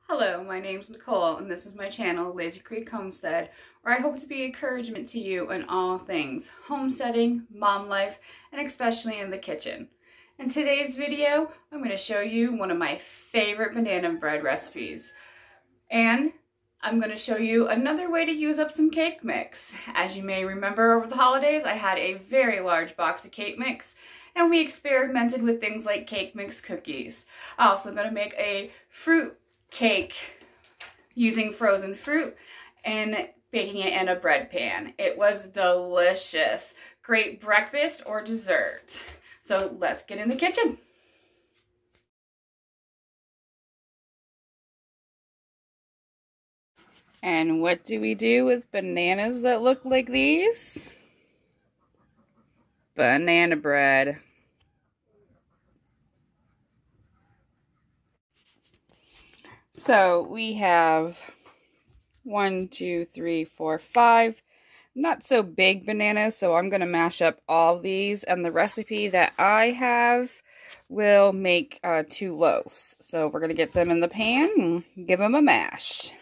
Hello, my name's Nicole, and this is my channel, Lazy Creek Homestead, where I hope to be encouragement to you in all things homesteading, mom life, and especially in the kitchen. In today's video, I'm going to show you one of my favorite banana bread recipes. And I'm going to show you another way to use up some cake mix. As you may remember, over the holidays, I had a very large box of cake mix, and we experimented with things like cake mix cookies. I'm also going to make a fruit cake using frozen fruit and baking it in a bread pan. It was delicious. Great breakfast or dessert. So let's get in the kitchen. And what do we do with bananas that look like these? Banana bread. So we have 1, 2, 3, 4, 5 not so big bananas, so I'm going to mash up all these, and the recipe that I have will make 2 loaves. So we're going to get them in the pan and give them a mash.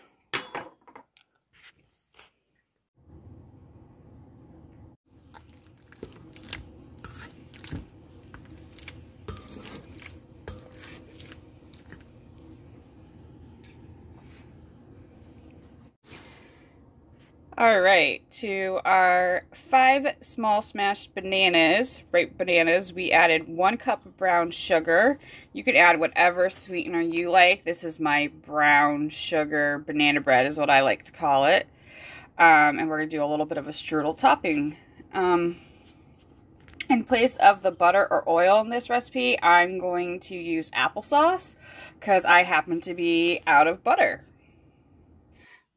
Alright, to our 5 small smashed bananas, ripe bananas, we added 1 cup of brown sugar. You can add whatever sweetener you like. This is my brown sugar banana bread is what I like to call it. And we're going to do a little bit of a strudel topping. In place of the butter or oil in this recipe, I'm going to use applesauce because I happen to be out of butter.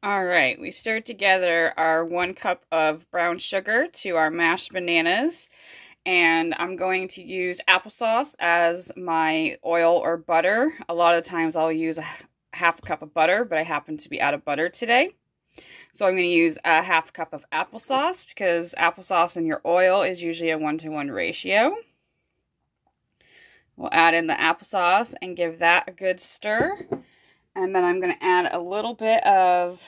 Alright, we stirred together our 1 cup of brown sugar to our mashed bananas, and I'm going to use applesauce as my oil or butter. A lot of times I'll use a half a cup of butter, but I happen to be out of butter today. So I'm going to use a half cup of applesauce because applesauce and your oil is usually a 1-to-1 ratio. We'll add in the applesauce and give that a good stir. And then I'm going to add a little bit of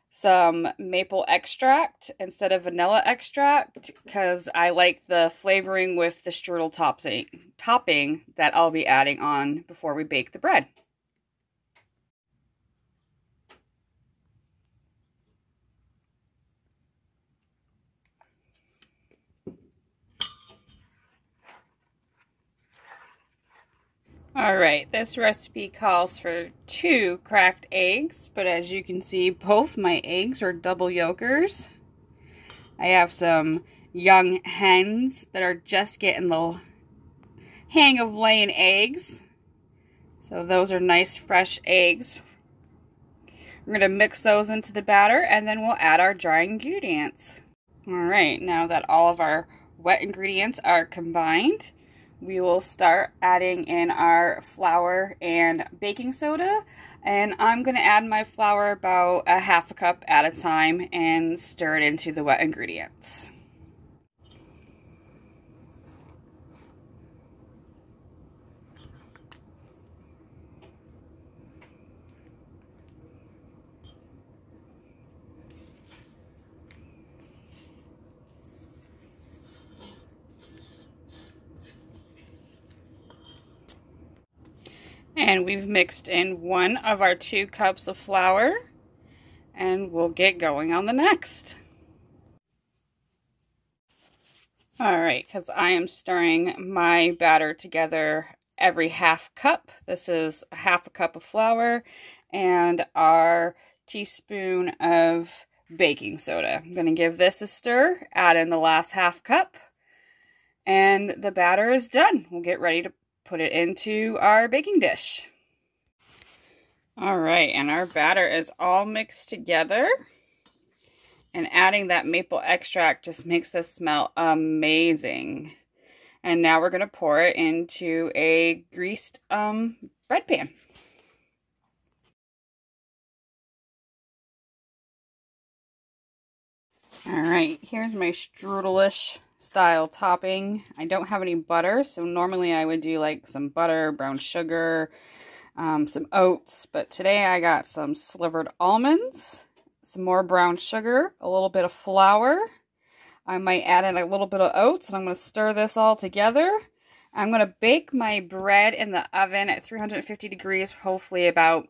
some maple extract instead of vanilla extract because I like the flavoring with the strudel topping that I'll be adding on before we bake the bread. Alright, this recipe calls for 2 cracked eggs, but as you can see, both my eggs are double yolkers. I have some young hens that are just getting the hang of laying eggs. So those are nice fresh eggs. We're going to mix those into the batter and then we'll add our dry ingredients. Alright, now that all of our wet ingredients are combined, we will start adding in our flour and baking soda, and I'm going to add my flour about a half a cup at a time and stir it into the wet ingredients. And we've mixed in 1 of our 2 cups of flour, and we'll get going on the next. Alright, because I am stirring my batter together every half cup. This is a half a cup of flour and our teaspoon of baking soda. I'm going to give this a stir, add in the last half cup, and the batter is done. We'll get ready to put it into our baking dish. Alright, and our batter is all mixed together. And adding that maple extract just makes this smell amazing. And now we're going to pour it into a greased bread pan. Alright, here's my strudelish style topping. I don't have any butter, so normally I would do like some butter, brown sugar, some oats, but today I got some slivered almonds, some more brown sugar, a little bit of flour. I might add in a little bit of oats, and I'm going to stir this all together. I'm going to bake my bread in the oven at 350 degrees, hopefully about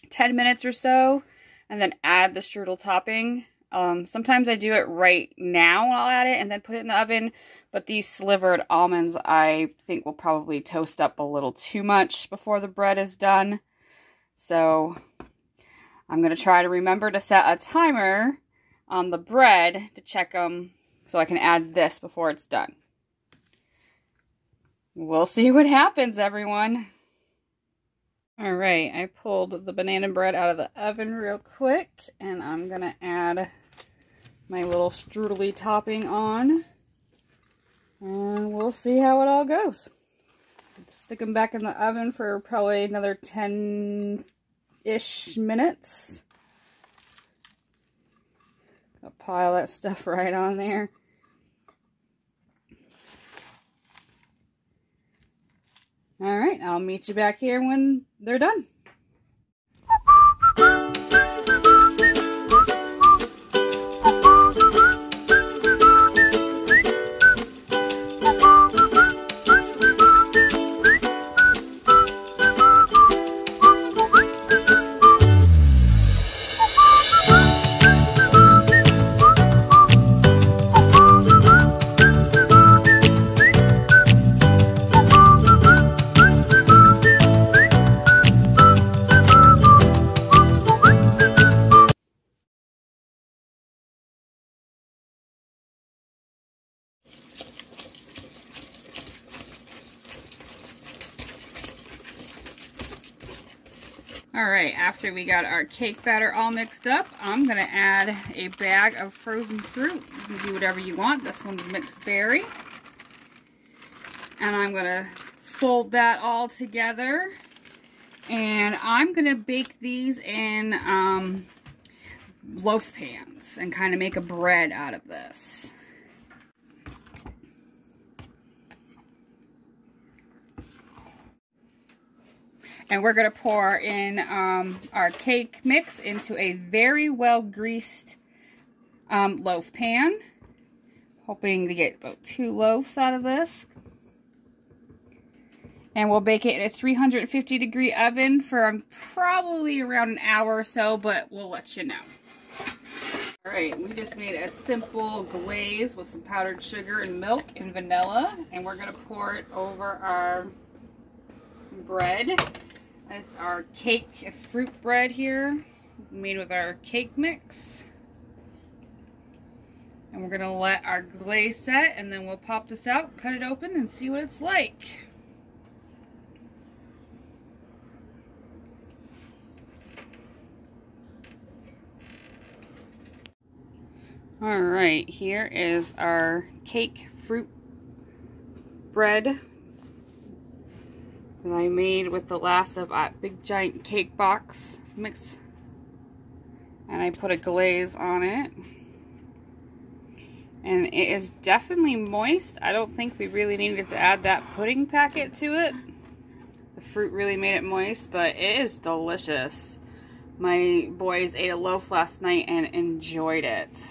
10 minutes or so, and then add the strudel topping. Sometimes I do it right now and I'll add it and then put it in the oven, but these slivered almonds I think will probably toast up a little too much before the bread is done. So I'm going to try to remember to set a timer on the bread to check them so I can add this before it's done. We'll see what happens, everyone. Alright, I pulled the banana bread out of the oven real quick, and I'm going to add my little strudely topping on, and we'll see how it all goes. Stick them back in the oven for probably another 10-ish minutes. I'll pile that stuff right on there. Alright, I'll meet you back here when they're done. Alright, after we got our cake batter all mixed up, I'm going to add a bag of frozen fruit. You can do whatever you want. This one's mixed berry. And I'm going to fold that all together. And I'm going to bake these in loaf pans and kind of make a bread out of this. And we're going to pour in our cake mix into a very well greased loaf pan. Hoping to get about 2 loaves out of this. And we'll bake it in a 350 degree oven for probably around an hour or so, but we'll let you know. Alright, we just made a simple glaze with some powdered sugar and milk and vanilla. And we're going to pour it over our bread. That's our cake fruit bread here, made with our cake mix. And we're going to let our glaze set, and then we'll pop this out, cut it open, and see what it's like. Alright, here is our cake fruit bread that I made with the last of that big giant cake box mix, and I put a glaze on it, and it is definitely moist. I don't think we really needed to add that pudding packet to it. The fruit really made it moist, but it is delicious. My boys ate a loaf last night and enjoyed it.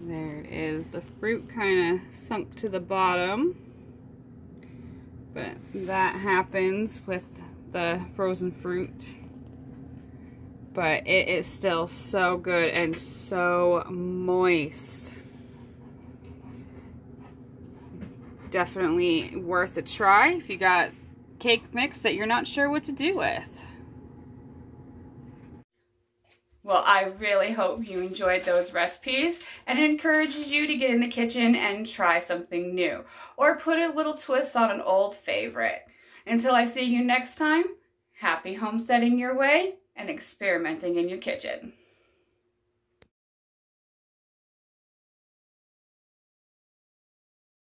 There it is. The fruit kind of sunk to the bottom. But that happens with the frozen fruit. But it is still so good and so moist. Definitely worth a try if you got cake mix that you're not sure what to do with. Well, I really hope you enjoyed those recipes, and it encourages you to get in the kitchen and try something new, or put a little twist on an old favorite. Until I see you next time, happy homesteading your way and experimenting in your kitchen.